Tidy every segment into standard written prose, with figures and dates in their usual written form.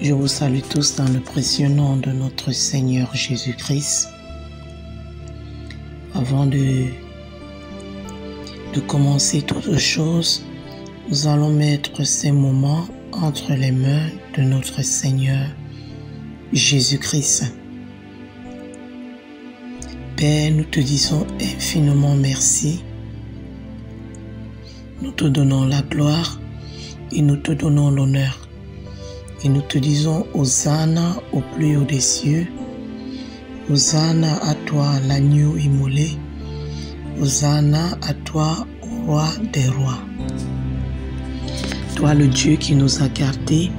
Je vous salue tous dans le précieux nom de notre Seigneur Jésus-Christ. Avant de commencer toute chose, nous allons mettre ces moments entre les mains de notre Seigneur Jésus-Christ. Père, nous te disons infiniment merci. Nous te donnons la gloire et nous te donnons l'honneur. Et nous te disons Hosanna au plus haut des cieux. Hosanna à toi l'agneau immolé. Hosanna à toi, roi des rois. Toi le Dieu qui nous a gardés,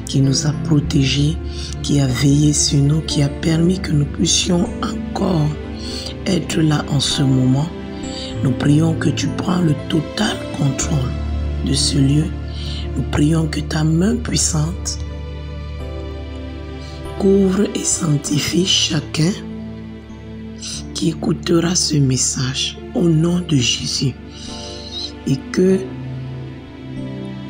qui nous a protégés, qui a veillé sur nous, qui a permis que nous puissions encore être là en ce moment. Nous prions que tu prends le total contrôle de ce lieu. Nous prions que ta main puissante couvre et sanctifie chacun qui écoutera ce message au nom de Jésus et que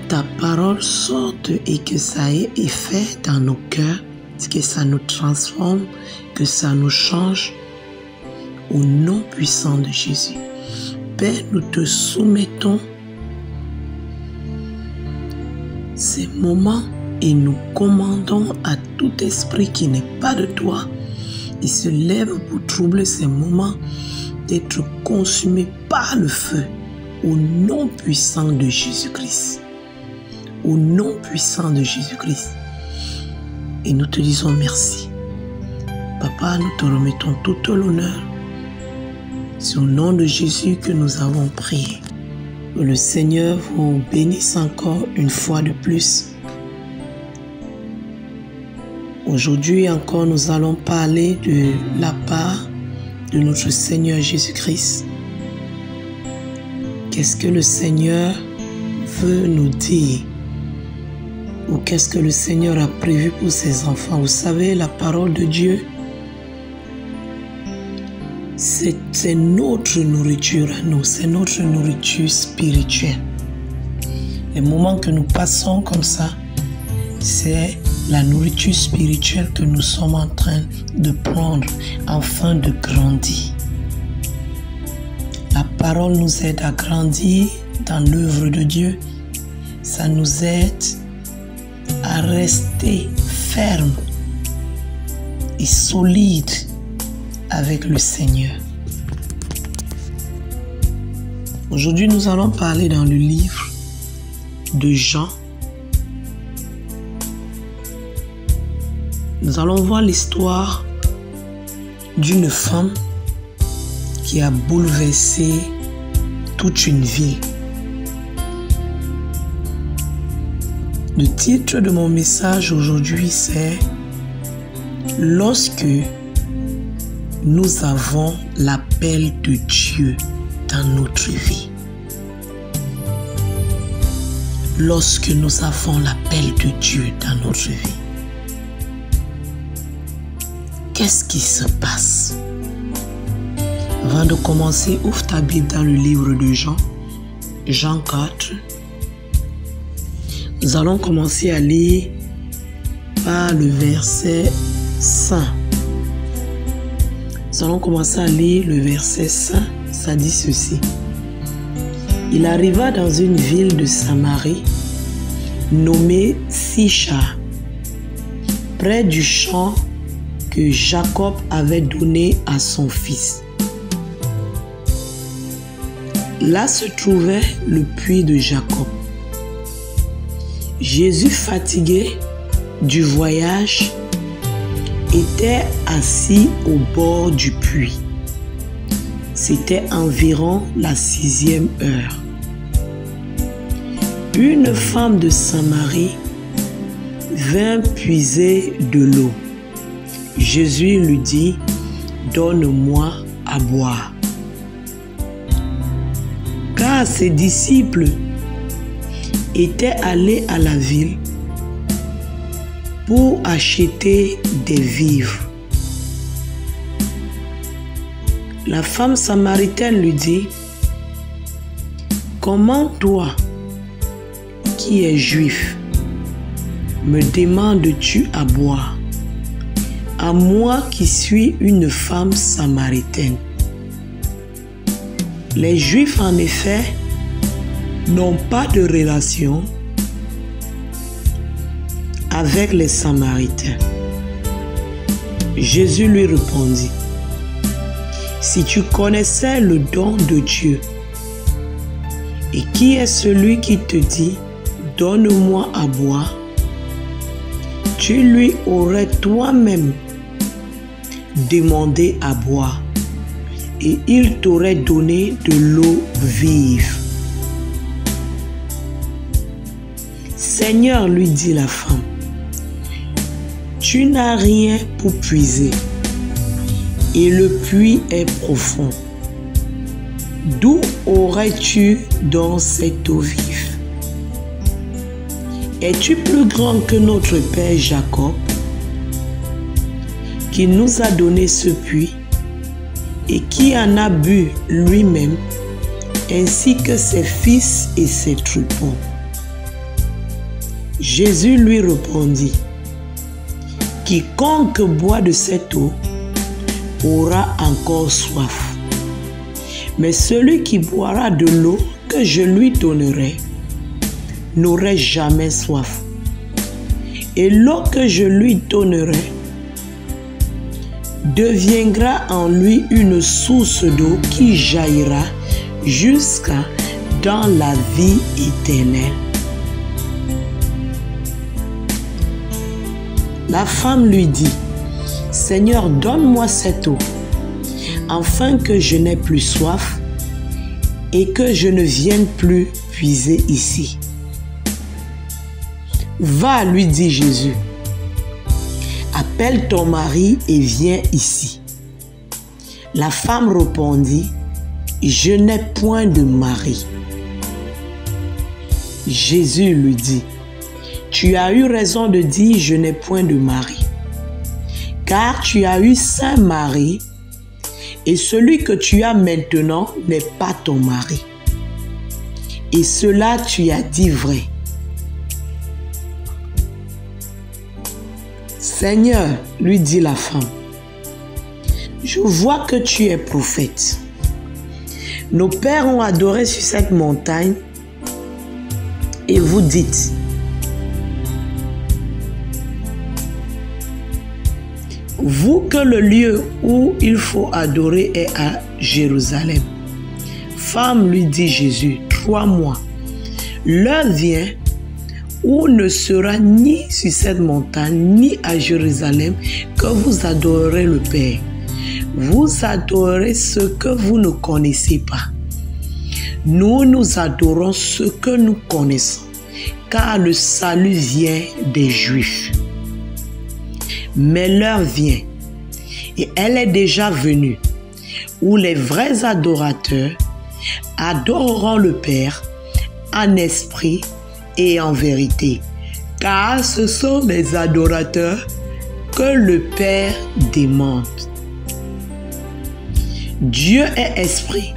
ta parole sorte et que ça ait effet dans nos cœurs, que ça nous transforme, que ça nous change au nom puissant de Jésus. Père, nous te soumettons ces moments et nous commandons à tout esprit qui n'est pas de toi et se lève pour troubler ces moments d'être consumé par le feu au nom puissant de Jésus-Christ. Au nom puissant de Jésus-Christ. Et nous te disons merci. Papa, nous te remettons tout l'honneur. C'est au nom de Jésus que nous avons prié. Que le Seigneur vous bénisse encore une fois de plus. Aujourd'hui encore, nous allons parler de la part de notre Seigneur Jésus-Christ. Qu'est-ce que le Seigneur veut nous dire? Ou qu'est-ce que le Seigneur a prévu pour ses enfants? Vous savez, la parole de Dieu, c'est notre nourriture à nous, c'est notre nourriture spirituelle. Les moments que nous passons comme ça, c'est la nourriture spirituelle que nous sommes en train de prendre afin de grandir. La parole nous aide à grandir dans l'œuvre de Dieu. Ça nous aide à rester ferme et solide avec le Seigneur. Aujourd'hui, nous allons parler dans le livre de Jean. Nous allons voir l'histoire d'une femme qui a bouleversé toute une ville. Le titre de mon message aujourd'hui, c'est « Lorsque nous avons l'appel de Dieu dans notre vie ». Lorsque nous avons l'appel de Dieu dans notre vie. Qu'est-ce qui se passe? Avant de commencer, ouvre ta Bible dans le livre de Jean, Jean 4. Nous allons commencer à lire par le verset 5. Nous allons commencer à lire le verset 5. Ça dit ceci. Il arriva dans une ville de Samarie, nommée Sychar, près du champ que Jacob avait donné à son fils. Là se trouvait le puits de Jacob. Jésus, fatigué du voyage, était assis au bord du puits. C'était environ la 6e heure. Une femme de Samarie vint puiser de l'eau. Jésus lui dit, « Donne-moi à boire. » Car ses disciples étaient allés à la ville pour acheter des vivres. La femme samaritaine lui dit, « Comment toi, qui es juif, me demandes-tu à boire, à moi qui suis une femme samaritaine? Les Juifs, en effet, n'ont pas de relation avec les Samaritains. Jésus lui répondit, si tu connaissais le don de Dieu, et qui est celui qui te dit, donne-moi à boire, tu lui aurais toi-même demandé à boire, et il t'aurait donné de l'eau vive. Seigneur, lui dit la femme, tu n'as rien pour puiser, et le puits est profond. D'où aurais-tu donc cette eau vive? Es-tu plus grand que notre père Jacob, qui nous a donné ce puits et qui en a bu lui-même, ainsi que ses fils et ses troupeaux? Jésus lui répondit, quiconque boit de cette eau aura encore soif. Mais celui qui boira de l'eau que je lui donnerai n'aurait jamais soif. Et l'eau que je lui donnerai deviendra en lui une source d'eau qui jaillira jusqu'à dans la vie éternelle. La femme lui dit, Seigneur, donne-moi cette eau, afin que je n'ai plus soif et que je ne vienne plus puiser ici. Va, lui dit Jésus, appelle ton mari et viens ici. La femme répondit, je n'ai point de mari. Jésus lui dit, tu as eu raison de dire, je n'ai point de mari, car tu as eu 5 maris, et celui que tu as maintenant n'est pas ton mari. Et cela tu as dit vrai. Seigneur, lui dit la femme, je vois que tu es prophète. Nos pères ont adoré sur cette montagne, et vous dites, vous que le lieu où il faut adorer est à Jérusalem. Femme, lui dit Jésus, crois-moi, l'heure vient où ne sera ni sur cette montagne, ni à Jérusalem que vous adorerez le Père. Vous adorerez ce que vous ne connaissez pas. Nous adorons ce que nous connaissons, car le salut vient des Juifs. Mais l'heure vient, et elle est déjà venue, où les vrais adorateurs adoreront le Père en esprit et en vérité, car ce sont des adorateurs que le Père demande. Dieu est esprit,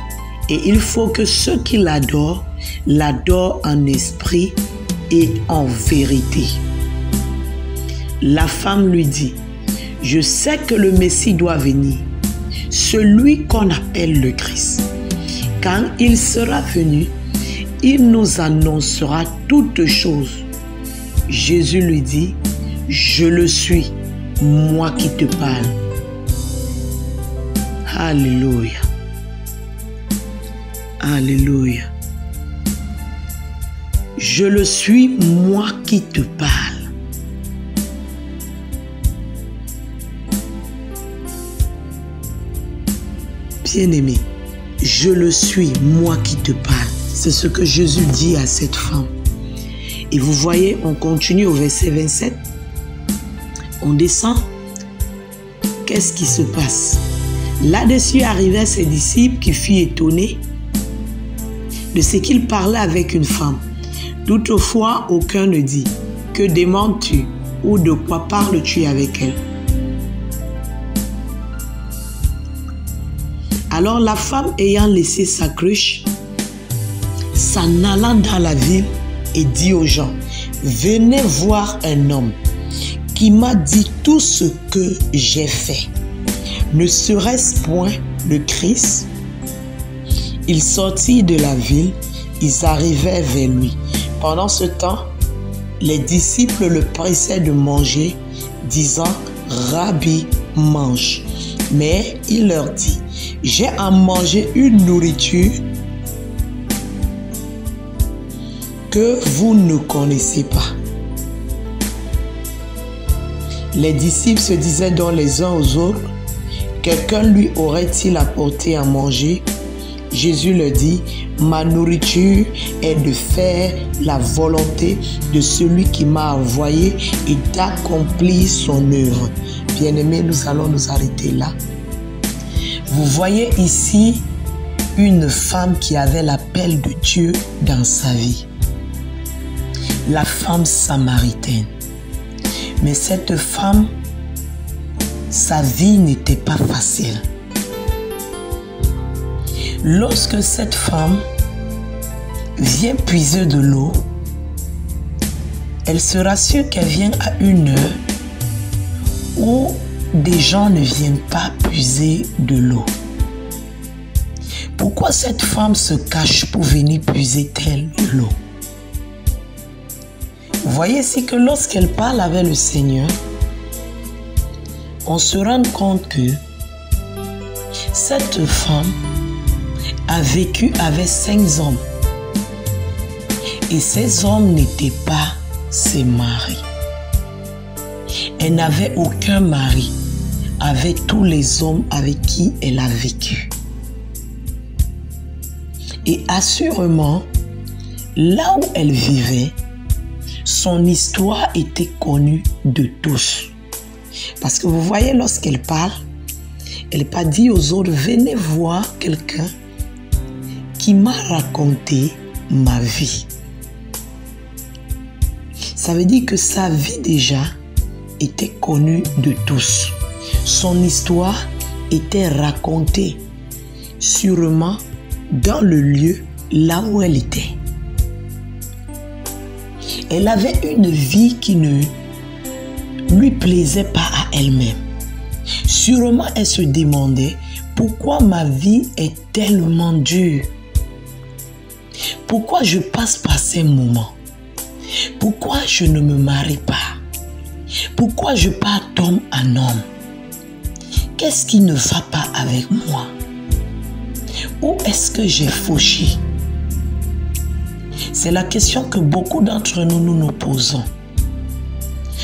et il faut que ceux qui l'adorent en esprit et en vérité. La femme lui dit, je sais que le Messie doit venir, celui qu'on appelle le Christ. Quand il sera venu, il nous annoncera toutes choses. Jésus lui dit, je le suis, moi qui te parle. Alléluia. Alléluia. Je le suis, moi qui te parle. Bien-aimé, je le suis, moi qui te parle. C'est ce que Jésus dit à cette femme. Et vous voyez, on continue au verset 27. On descend. Qu'est-ce qui se passe? Là-dessus arrivaient ses disciples qui furent étonnés de ce qu'il parlait avec une femme. Toutefois, aucun ne dit, que demandes-tu ou de quoi parles-tu avec elle? Alors la femme ayant laissé sa cruche, s'en allant dans la ville et dit aux gens, venez voir un homme qui m'a dit tout ce que j'ai fait. Ne serait-ce point le Christ? Ils sortirent de la ville, ils arrivaient vers lui. Pendant ce temps, les disciples le pressaient de manger, disant, Rabbi, mange. Mais il leur dit, j'ai à manger une nourriture que vous ne connaissez pas. Les disciples se disaient donc les uns aux autres, quelqu'un lui aurait-il apporté à manger? Jésus leur dit, ma nourriture est de faire la volonté de celui qui m'a envoyé et d'accomplir son œuvre. Bien-aimés, nous allons nous arrêter là. Vous voyez ici une femme qui avait l'appel de Dieu dans sa vie. La femme samaritaine. Mais cette femme, sa vie n'était pas facile. Lorsque cette femme vient puiser de l'eau, elle se rassure qu'elle vient à une heure où des gens ne viennent pas puiser de l'eau. Pourquoi cette femme se cache pour venir puiser-elle de l'eau? Vous voyez ici que lorsqu'elle parle avec le Seigneur, on se rend compte que cette femme a vécu avec 5 hommes. Et ces hommes n'étaient pas ses maris. Elle n'avait aucun mari avec tous les hommes avec qui elle a vécu. Et assurément, là où elle vivait, son histoire était connue de tous. Parce que vous voyez, lorsqu'elle parle, elle n'a pas dit aux autres, venez voir quelqu'un qui m'a raconté ma vie. Ça veut dire que sa vie déjà était connue de tous. Son histoire était racontée sûrement dans le lieu là où elle était. Elle avait une vie qui ne lui plaisait pas à elle-même. Sûrement elle se demandait pourquoi ma vie est tellement dure. Pourquoi je passe par ces moments? Pourquoi je ne me marie pas? Pourquoi je pars d'homme en homme? Qu'est-ce qui ne va pas avec moi? Où est-ce que j'ai fauché? C'est la question que beaucoup d'entre nous nous posons.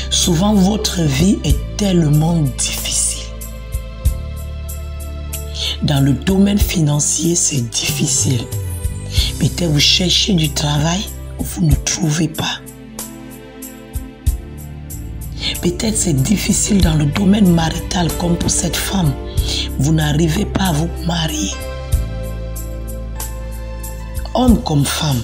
Souvent, votre vie est tellement difficile. Dans le domaine financier, c'est difficile. Peut-être vous cherchez du travail, vous ne trouvez pas. Peut-être c'est difficile dans le domaine marital, comme pour cette femme. Vous n'arrivez pas à vous marier. Homme comme femme.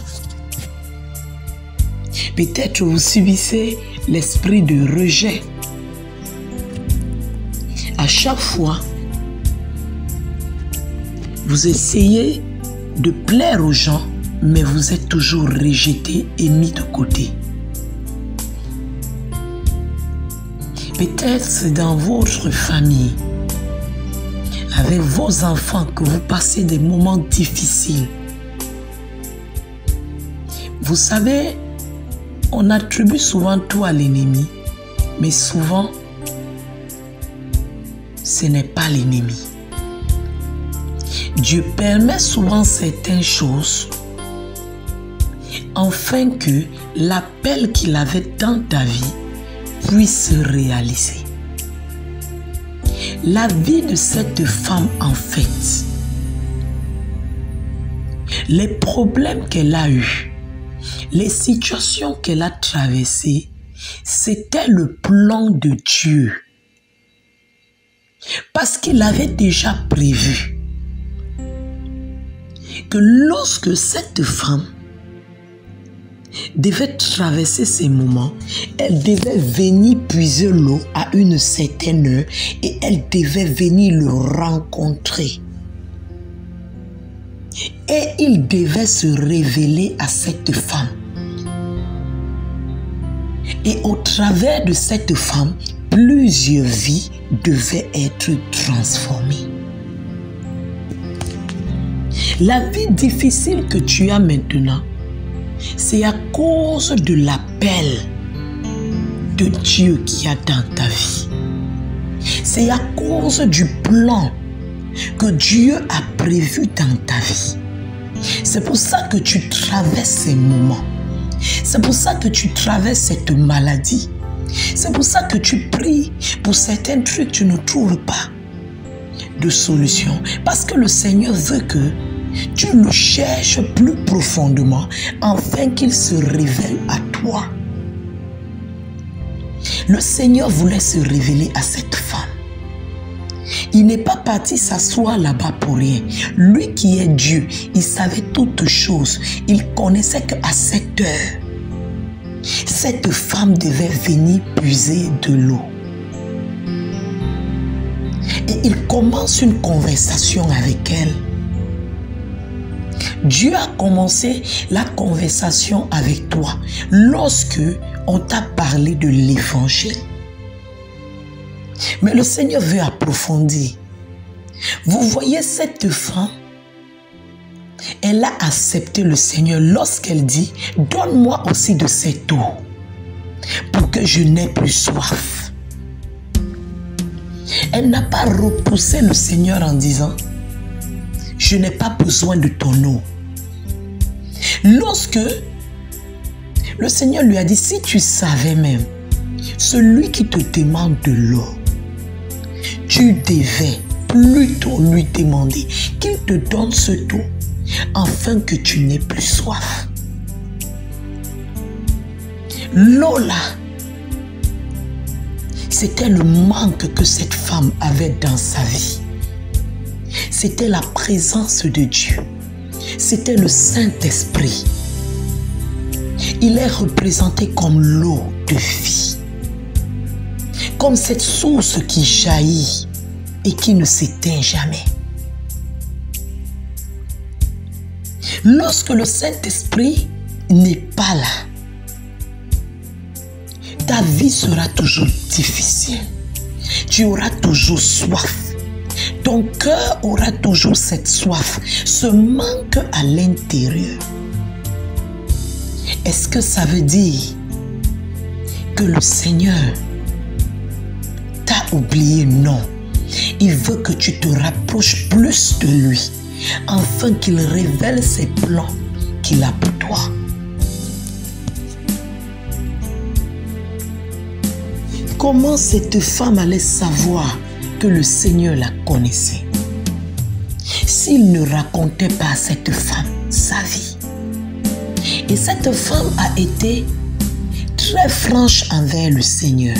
Peut-être vous subissez l'esprit de rejet. À chaque fois, vous essayez de plaire aux gens, mais vous êtes toujours rejeté et mis de côté. Peut-être c'est dans votre famille, avec vos enfants, que vous passez des moments difficiles. Vous savez, on attribue souvent tout à l'ennemi, mais souvent, ce n'est pas l'ennemi. Dieu permet souvent certaines choses afin que l'appel qu'il avait dans ta vie puisse se réaliser. La vie de cette femme, en fait, les problèmes qu'elle a eus, les situations qu'elle a traversées, c'était le plan de Dieu. Parce qu'il avait déjà prévu que lorsque cette femme devait traverser ces moments, elle devait venir puiser l'eau à une certaine heure et elle devait venir le rencontrer. Et il devait se révéler à cette femme. Et au travers de cette femme, plusieurs vies devaient être transformées. La vie difficile que tu as maintenant, c'est à cause de l'appel de Dieu qui a dans ta vie. C'est à cause du plan que Dieu a prévu dans ta vie. C'est pour ça que tu traverses ces moments. C'est pour ça que tu traverses cette maladie. C'est pour ça que tu pries pour certains trucs, tu ne trouves pas de solution. Parce que le Seigneur veut que tu le cherches plus profondément afin qu'il se révèle à toi. Le Seigneur voulait se révéler à cette femme. Il n'est pas parti s'asseoir là-bas pour rien. Lui qui est Dieu, il savait toutes choses. Il connaissait qu'à cette heure, cette femme devait venir puiser de l'eau. Et il commence une conversation avec elle. Dieu a commencé la conversation avec toi lorsque on t'a parlé de l'évangile. Mais le Seigneur veut approfondir. Vous voyez cette femme, elle a accepté le Seigneur lorsqu'elle dit « Donne-moi aussi de cette eau pour que je n'ai plus soif. » Elle n'a pas repoussé le Seigneur en disant « Je n'ai pas besoin de ton eau. » Lorsque le Seigneur lui a dit « Si tu savais même, celui qui te demande de l'eau, tu devais plutôt lui demander qu'il te donne cette eau afin que tu n'aies plus soif. » L'eau là, c'était le manque que cette femme avait dans sa vie. C'était la présence de Dieu. C'était le Saint-Esprit. Il est représenté comme l'eau de vie. Comme cette source qui jaillit et qui ne s'éteint jamais. Lorsque le Saint-Esprit n'est pas là, ta vie sera toujours difficile. Tu auras toujours soif. Ton cœur aura toujours cette soif, ce manque à l'intérieur. Est-ce que ça veut dire que le Seigneur t'a oublié? Non. Il veut que tu te rapproches plus de lui, afin qu'il révèle ses plans qu'il a pour toi. Comment cette femme allait savoir que le Seigneur la connaissait s'il ne racontait pas à cette femme sa vie? Et cette femme a été très franche envers le Seigneur.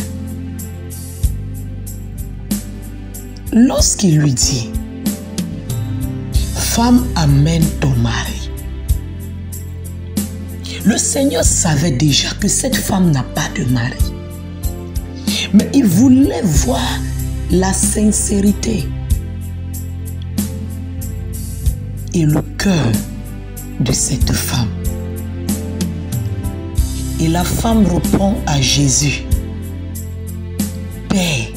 Lorsqu'il lui dit « Femme, amène ton mari », le Seigneur savait déjà que cette femme n'a pas de mari. Mais il voulait voir la sincérité et le cœur de cette femme. Et la femme répond à Jésus « Père,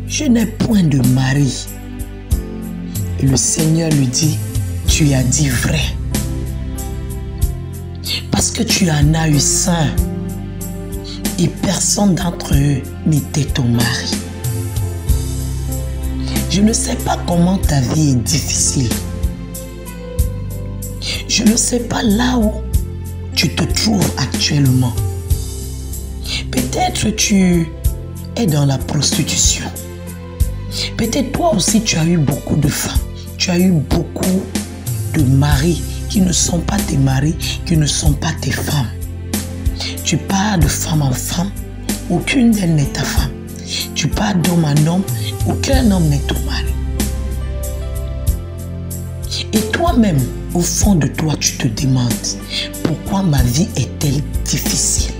je n'ai point de mari. » Et le Seigneur lui dit « Tu as dit vrai. Parce que tu en as eu 5 et personne d'entre eux n'était ton mari. » Je ne sais pas comment ta vie est difficile. Je ne sais pas là où tu te trouves actuellement. Peut-être tu es dans la prostitution. Peut-être toi aussi tu as eu beaucoup de femmes. Tu as eu beaucoup de maris qui ne sont pas tes maris, qui ne sont pas tes femmes. Tu pars de femme en femme, aucune d'elles n'est ta femme. Tu pars d'homme en homme, aucun homme n'est ton mari. Et toi-même, au fond de toi, tu te demandes, pourquoi ma vie est-elle difficile?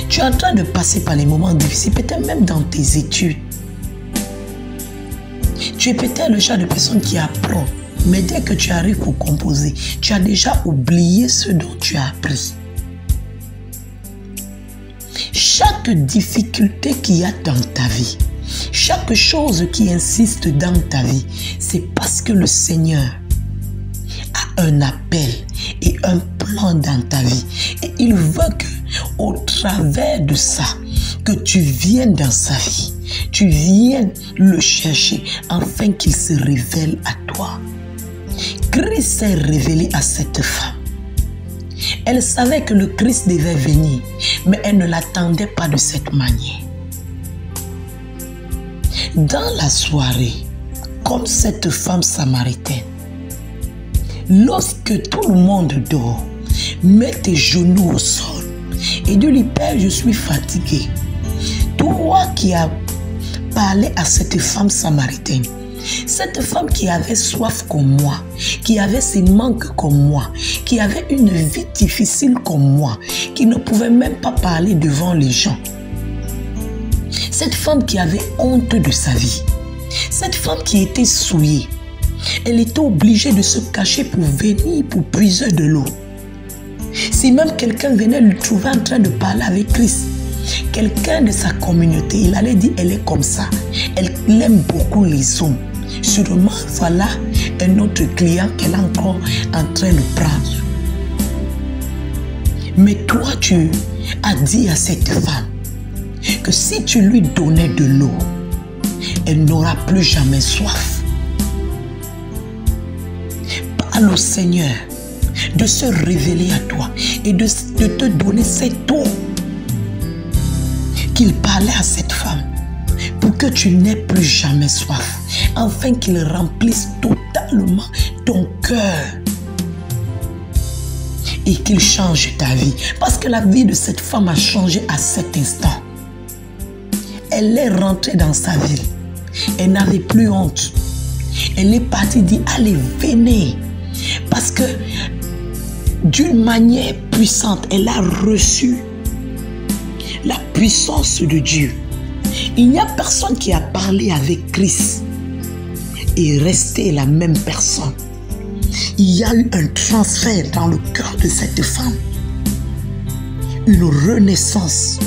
Tu es en train de passer par les moments difficiles, peut-être même dans tes études. Tu es peut-être le genre de personne qui apprend, mais dès que tu arrives pour composer, tu as déjà oublié ce dont tu as appris. chaque difficulté qu'il y a dans ta vie, chaque chose qui insiste dans ta vie, c'est parce que le Seigneur a un appel et un plan dans ta vie. Et il veut que, au travers de ça, que tu viennes dans sa vie, tu viennes le chercher afin qu'il se révèle à toi. Christ s'est révélé à cette femme. Elle savait que le Christ devait venir, mais elle ne l'attendait pas de cette manière. Dans la soirée, comme cette femme samaritaine, lorsque tout le monde dort, mets tes genoux au sol et dis-lui, Père, je suis fatigué. Toi qui as parlé à cette femme samaritaine, cette femme qui avait soif comme moi, qui avait ses manques comme moi, qui avait une vie difficile comme moi, qui ne pouvait même pas parler devant les gens. Cette femme qui avait honte de sa vie, cette femme qui était souillée, elle était obligée de se cacher pour venir pour puiser de l'eau. Si même quelqu'un venait le trouver en train de parler avec Christ, quelqu'un de sa communauté, il allait dire, elle est comme ça, elle aime beaucoup les hommes. Sûrement, voilà un autre client qu'elle est encore en train de prendre. Mais toi, tu as dit à cette femme que si tu lui donnais de l'eau, elle n'aura plus jamais soif. Parle au Seigneur de se révéler à toi et de te donner cette eau qu'il parlait à cette femme pour que tu n'aies plus jamais soif, afin qu'il remplisse totalement ton cœur et qu'il change ta vie. Parce que la vie de cette femme a changé à cet instant. Elle est rentrée dans sa ville. Elle n'avait plus honte. Elle est partie dire, allez, venez. Parce que d'une manière puissante, elle a reçu la puissance de Dieu. Il n'y a personne qui a parlé avec Christ et resté la même personne. Il y a eu un transfert dans le cœur de cette femme. Une renaissance.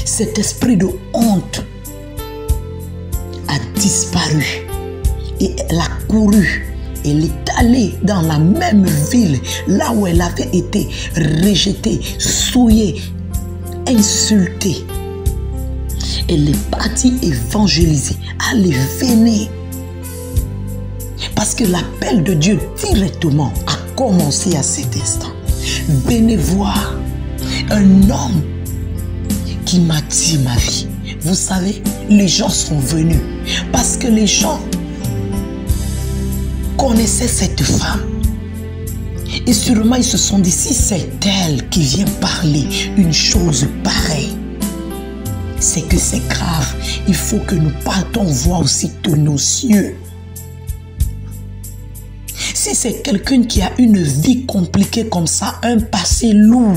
Cet esprit de honte a disparu et elle a couru. Elle est allée dans la même ville, là où elle avait été rejetée, souillée, insultée. Elle est partie évangéliser. Allez, venez. Parce que l'appel de Dieu directement a commencé à cet instant. Venez voir un homme qui m'a dit ma vie. Vous savez, les gens sont venus parce que les gens connaissaient cette femme. Et sûrement ils se sont dit, si c'est elle qui vient parler une chose pareille, c'est que c'est grave. Il faut que nous partons voir aussi de nos yeux. Si c'est quelqu'un qui a une vie compliquée comme ça, un passé lourd,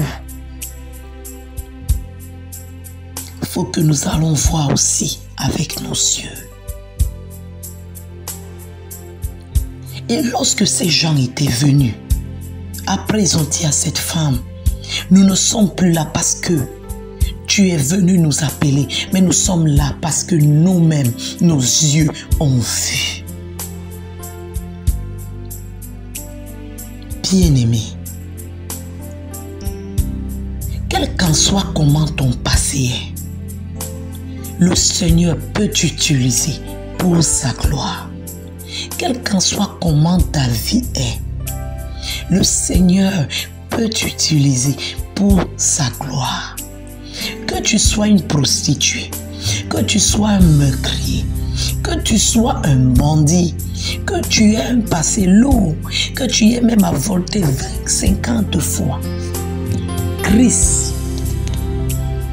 il faut que nous allons voir aussi avec nos yeux. Et lorsque ces gens étaient venus, après ils ont dit à cette femme, nous ne sommes plus là parce que tu es venu nous appeler, mais nous sommes là parce que nous-mêmes, nos yeux ont vu. Bien-aimé, quel qu'en soit comment ton passé est, le Seigneur peut t'utiliser pour sa gloire. Quel qu'en soit comment ta vie est, le Seigneur peut t'utiliser pour sa gloire. Que tu sois une prostituée, que tu sois un meurtrier, que tu sois un bandit, que tu aies un passé lourd, que tu aies même avorté 50 fois, Christ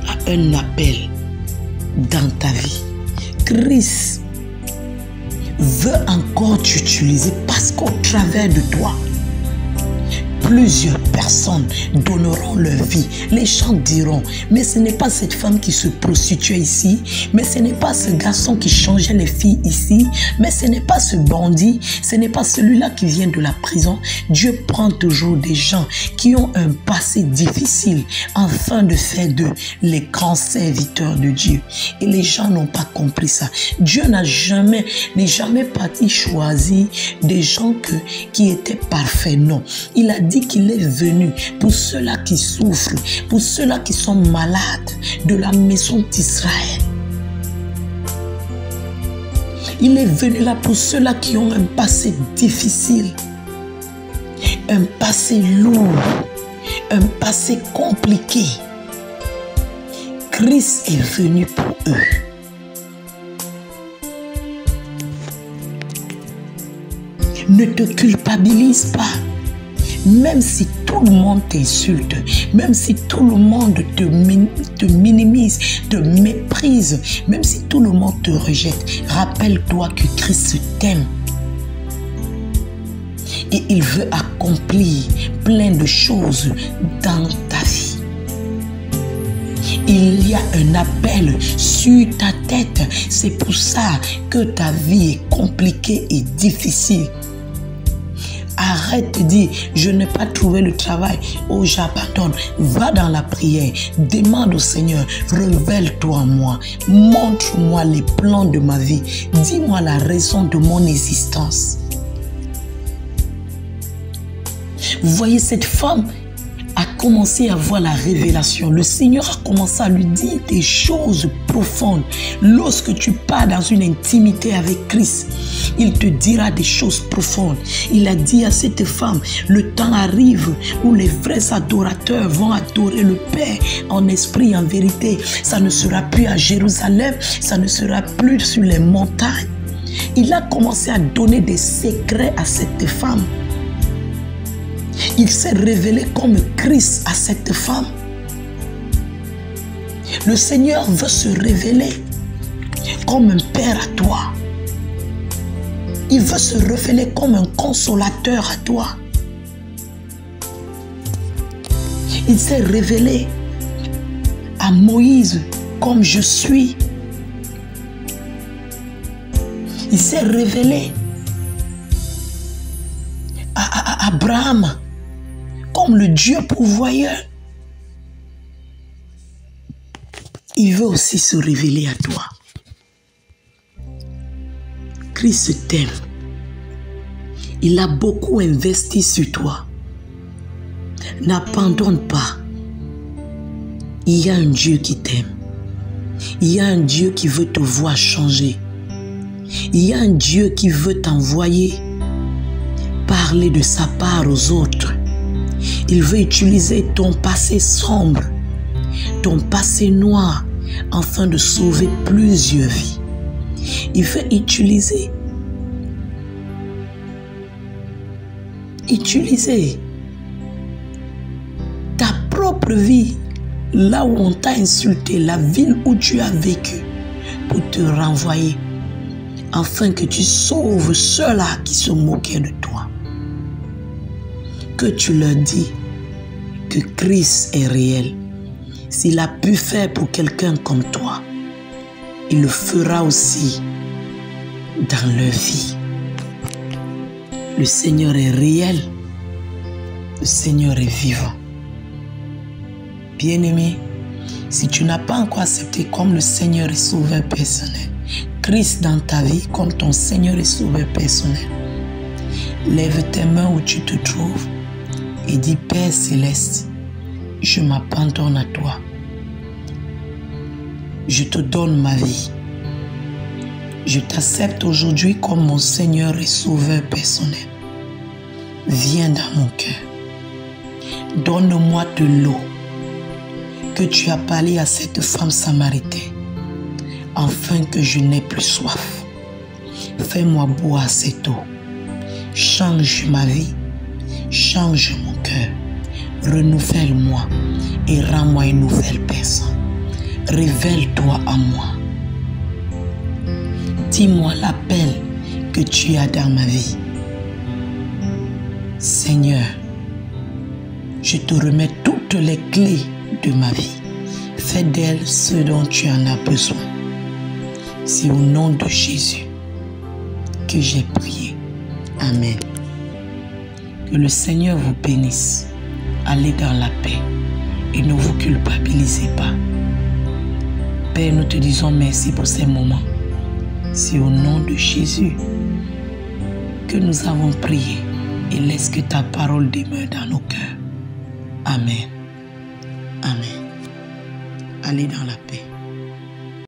a un appel dans ta vie. Christ veut encore t'utiliser parce qu'au travers de toi, plusieurs personnes donneront leur vie. Les gens diront, mais ce n'est pas cette femme qui se prostituait ici, mais ce n'est pas ce garçon qui changeait les filles ici, mais ce n'est pas ce bandit, ce n'est pas celui-là qui vient de la prison. Dieu prend toujours des gens qui ont un passé difficile afin de faire d'eux les grands serviteurs de Dieu. Et les gens n'ont pas compris ça. Dieu n'est jamais parti choisir des gens qui étaient parfaits. Non. Il a dit qu'il est venu pour ceux-là qui souffrent, pour ceux-là qui sont malades de la maison d'Israël. Il est venu là pour ceux-là qui ont un passé difficile, un passé lourd, un passé compliqué. Christ est venu pour eux. Ne te culpabilise pas. Même si tout le monde t'insulte, même si tout le monde te minimise, te méprise, même si tout le monde te rejette, rappelle-toi que Christ t'aime. Et il veut accomplir plein de choses dans ta vie. Il y a un appel sur ta tête. C'est pour ça que ta vie est compliquée et difficile. Arrête de dire, je n'ai pas trouvé le travail. Oh, j'abandonne. Va dans la prière. Demande au Seigneur, révèle-toi à moi. Montre-moi les plans de ma vie. Dis-moi la raison de mon existence. Vous voyez, cette femme a commencé à voir la révélation. Le Seigneur a commencé à lui dire des choses profondes. Lorsque tu pars dans une intimité avec Christ, il te dira des choses profondes. Il a dit à cette femme, le temps arrive où les vrais adorateurs vont adorer le Père en esprit et en vérité. Ça ne sera plus à Jérusalem, ça ne sera plus sur les montagnes. Il a commencé à donner des secrets à cette femme. Il s'est révélé comme Christ à cette femme. Le Seigneur veut se révéler comme un père à toi. Il veut se révéler comme un consolateur à toi. Il s'est révélé à Moïse comme je suis. Il s'est révélé à Abraham comme le Dieu pourvoyeur. Il veut aussi se révéler à toi. Christ t'aime. Il a beaucoup investi sur toi. N'abandonne pas. Il y a un Dieu qui t'aime. Il y a un Dieu qui veut te voir changer. Il y a un Dieu qui veut t'envoyer parler de sa part aux autres. Il veut utiliser ton passé sombre, ton passé noir, afin de sauver plusieurs vies. Il veut utiliser ta propre vie, là où on t'a insulté, la ville où tu as vécu, pour te renvoyer, afin que tu sauves ceux-là qui se moquaient de toi. Que tu leur dis que Christ est réel. S'il a pu faire pour quelqu'un comme toi, il le fera aussi dans leur vie. Le Seigneur est réel. Le Seigneur est vivant. Bien-aimé, si tu n'as pas encore accepté comme le Seigneur et Sauveur personnel, Christ dans ta vie comme ton Seigneur et Sauveur personnel, lève tes mains où tu te trouves et dis, Père Céleste, je m'abandonne à toi. Je te donne ma vie. Je t'accepte aujourd'hui comme mon Seigneur et Sauveur personnel. Viens dans mon cœur. Donne-moi de l'eau que tu as parlé à cette femme samaritaine, afin que je n'ai plus soif. Fais-moi boire cette eau. Change ma vie. Change mon cœur. Renouvelle-moi et rends-moi une nouvelle personne. Révèle-toi à moi. Dis-moi l'appel que tu as dans ma vie. Seigneur, Je te remets toutes les clés de ma vie. Fais d'elles ce dont tu en as besoin. C'est au nom de Jésus que j'ai prié. Amen. Que le Seigneur vous bénisse. Allez dans la paix et ne vous culpabilisez pas. Père, nous te disons merci pour ces moments. C'est au nom de Jésus que nous avons prié et laisse que ta parole demeure dans nos cœurs. Amen. Amen. Allez dans la paix.